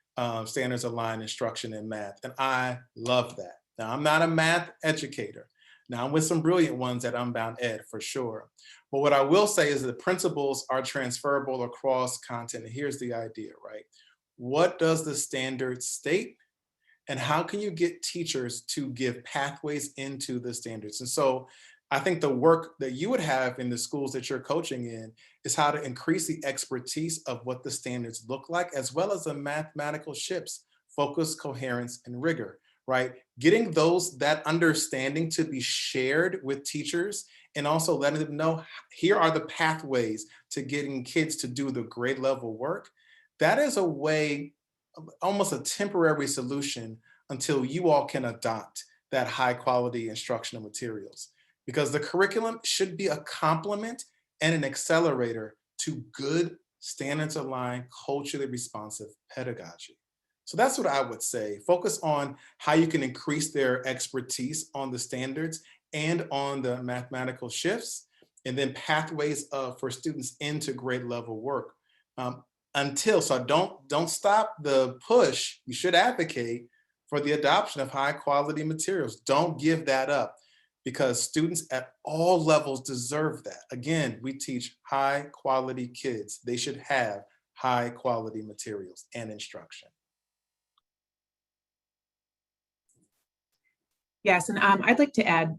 standards aligned instruction in math? And I love that. Now, I'm not a math educator. Now, I'm with some brilliant ones at Unbounded for sure. But what I will say is that the principles are transferable across content. And here's the idea, right? What does the standard state? And how can you get teachers to give pathways into the standards? And so I think the work that you would have in the schools that you're coaching in is how to increase the expertise of what the standards look like, as well as the mathematical shifts, focus, coherence, and rigor, right? Getting that understanding to be shared with teachers, and also letting them know, here are the pathways to getting kids to do the grade level work. That is a way, almost a temporary solution until you all can adopt that high quality instructional materials. Because the curriculum should be a complement and an accelerator to good standards aligned, culturally responsive pedagogy. So that's what I would say. Focus on how you can increase their expertise on the standards and on the mathematical shifts, and then pathways for students into grade level work. So don't stop the push. You should advocate for the adoption of high quality materials. Don't give that up, because students at all levels deserve that. Again, we teach high quality kids. They should have high quality materials and instruction. Yes, and I'd like to add,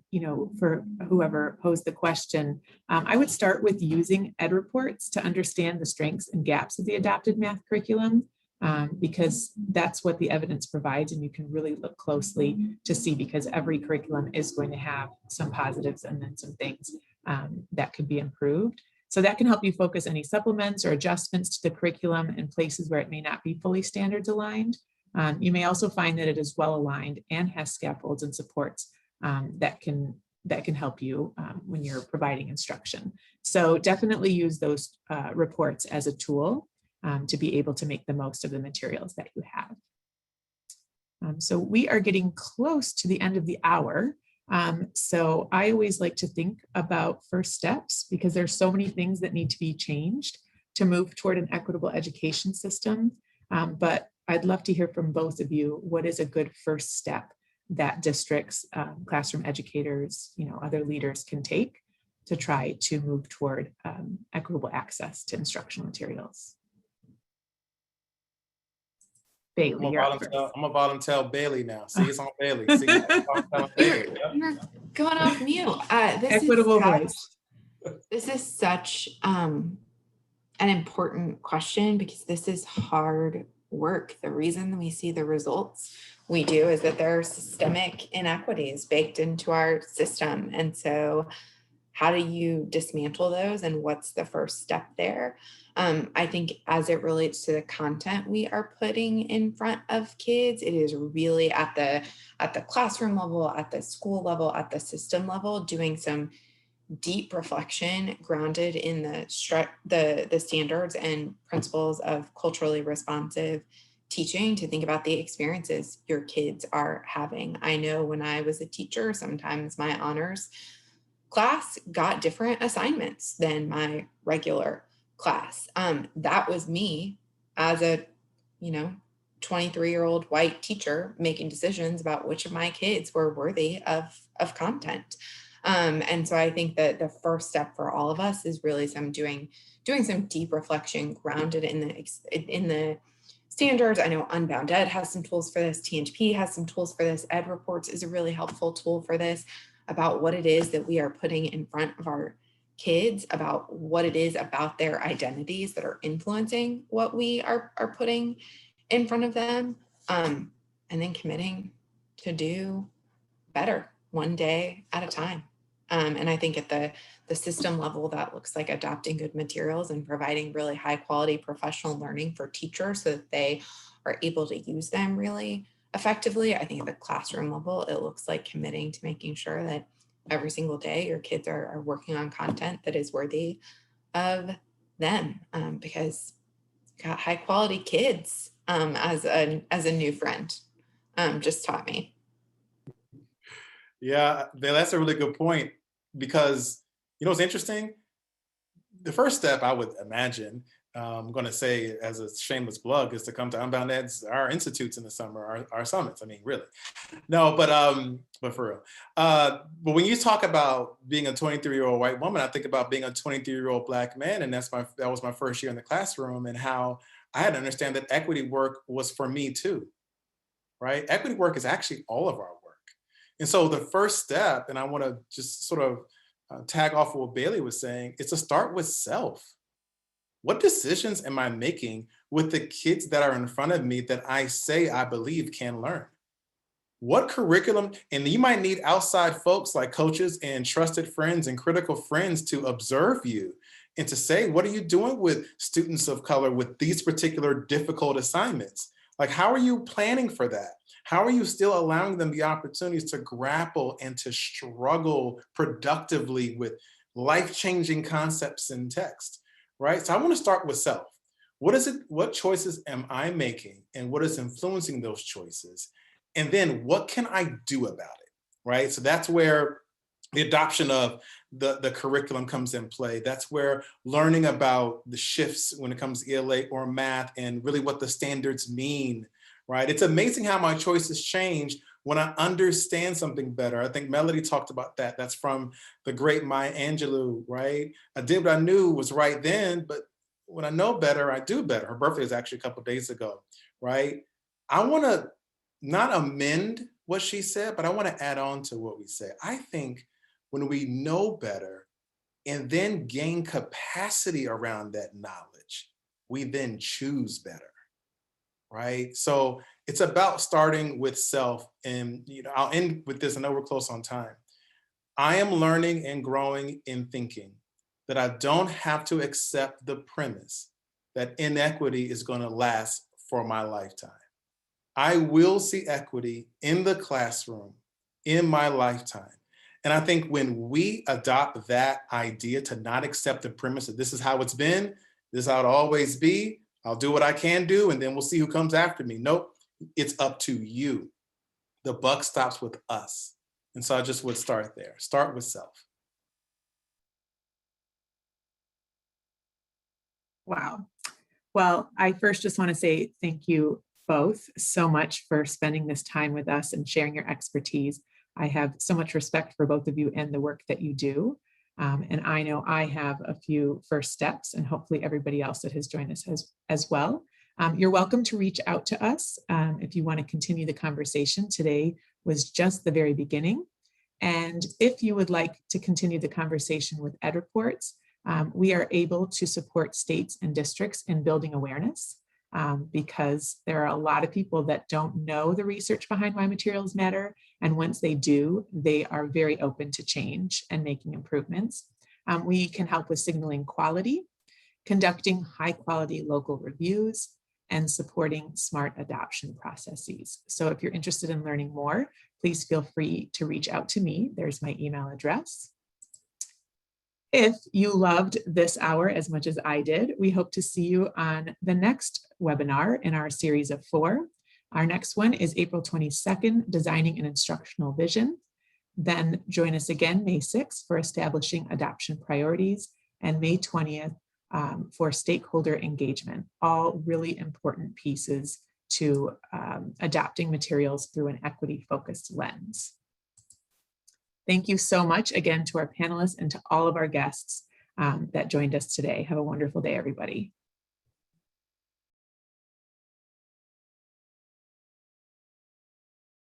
for whoever posed the question, I would start with using ed reports to understand the strengths and gaps of the adopted math curriculum, because that's what the evidence provides, and you can really look closely to see, because every curriculum is going to have some positives and then some things that could be improved. So that can help you focus any supplements or adjustments to the curriculum in places where it may not be fully standards aligned. You may also find that it is well aligned and has scaffolds and supports that can help you when you're providing instruction. So definitely use those reports as a tool to be able to make the most of the materials that you have. So we are getting close to the end of the hour. So I always like to think about first steps, because there's so many things that need to be changed to move toward an equitable education system. But I'd love to hear from both of you. What is a good first step that districts, classroom educators, other leaders can take to try to move toward equitable access to instructional materials? Bailey, I'm gonna volunteer Bailey now. See, it's on Bailey. See, Bailey. You're going off mute. Equitable voice. This is such an important question, because this is hard work. The reason we see the results we do is that there are systemic inequities baked into our system. And so how do you dismantle those and what's the first step there? I think as it relates to the content we are putting in front of kids, it is really at the classroom level, at the school level, at the system level, doing some deep reflection grounded in the standards and principles of culturally responsive teaching, to think about the experiences your kids are having. I know when I was a teacher, sometimes my honors class got different assignments than my regular class. That was me as a, 23-year-old white teacher making decisions about which of my kids were worthy of content. And so I think that the first step for all of us is really doing some deep reflection grounded in the standards. I know Unbounded has some tools for this. TNTP has some tools for this. Ed Reports is a really helpful tool for this, about what it is that we are putting in front of our kids, about what it is about their identities that are influencing what we are putting in front of them, and then committing to do better one day at a time. And I think at the system level, that looks like adopting good materials and providing really high quality professional learning for teachers so that they are able to use them really effectively. I think at the classroom level, it looks like committing to making sure that every single day your kids are working on content that is worthy of them, because got high quality kids, as a new friend just taught me. Yeah, that's a really good point, because what's interesting? The first step, I would imagine, I'm going to say as a shameless plug, is to come to Unbounded, our institutes in the summer, our summits. I mean, really. No, but for real. But when you talk about being a 23-year-old white woman, I think about being a 23-year-old Black man, and that was my first year in the classroom, and how I had to understand that equity work was for me too, right? Equity work is actually all of our work. And so the first step, and I want to just sort of tag off what Bailey was saying, is to start with self. What decisions am I making with the kids that are in front of me that I say I believe can learn? What curriculum, and you might need outside folks like coaches and trusted friends and critical friends to observe you and to say, what are you doing with students of color with these particular difficult assignments? Like, how are you planning for that? How are you still allowing them the opportunities to grapple and to struggle productively with life-changing concepts in text, right? So I want to start with self. What choices am I making, and what is influencing those choices? And then what can I do about it, right? So that's where the adoption of the curriculum comes in play. That's where learning about the shifts when it comes to ELA or math and really what the standards mean, right? It's amazing how my choices change when I understand something better. I think Melody talked about that. That's from the great Maya Angelou, right? I did what I knew was right then, but when I know better, I do better. Her birthday was actually a couple of days ago, right? I want to not amend what she said, but I want to add on to what we say. I think when we know better and then gain capacity around that knowledge, we then choose better, right? So it's about starting with self. And I'll end with this. I know we're close on time. I am learning and growing in thinking that I don't have to accept the premise that inequity is going to last for my lifetime. I will see equity in the classroom in my lifetime. And I think when we adopt that idea to not accept the premise that this is how it's been, this is how it'll always be, I'll do what I can do, and then we'll see who comes after me. Nope, it's up to you. The buck stops with us. And so I just would start there. Start with self. Wow. Well, I first just want to say thank you both so much for spending this time with us and sharing your expertise. I have so much respect for both of you and the work that you do. And I know I have a few first steps, and hopefully everybody else that has joined us has as well. You're welcome to reach out to us if you want to continue the conversation. Today was just the very beginning. And if you would like to continue the conversation with Ed Reports, we are able to support states and districts in building awareness. because there are a lot of people that don't know the research behind why materials matter. And once they do, they are very open to change and making improvements. We can help with signaling quality, conducting high quality local reviews, and supporting smart adoption processes. So if you're interested in learning more, please feel free to reach out to me. There's my email address. If you loved this hour as much as I did, we hope to see you on the next webinar in our series of 4. Our next one is April 22nd, Designing an Instructional Vision. Then join us again May 6th for Establishing Adoption Priorities, and May 20th for Stakeholder Engagement, all really important pieces to adopting materials through an equity-focused lens. Thank you so much again to our panelists and to all of our guests that joined us today. Have a wonderful day, everybody.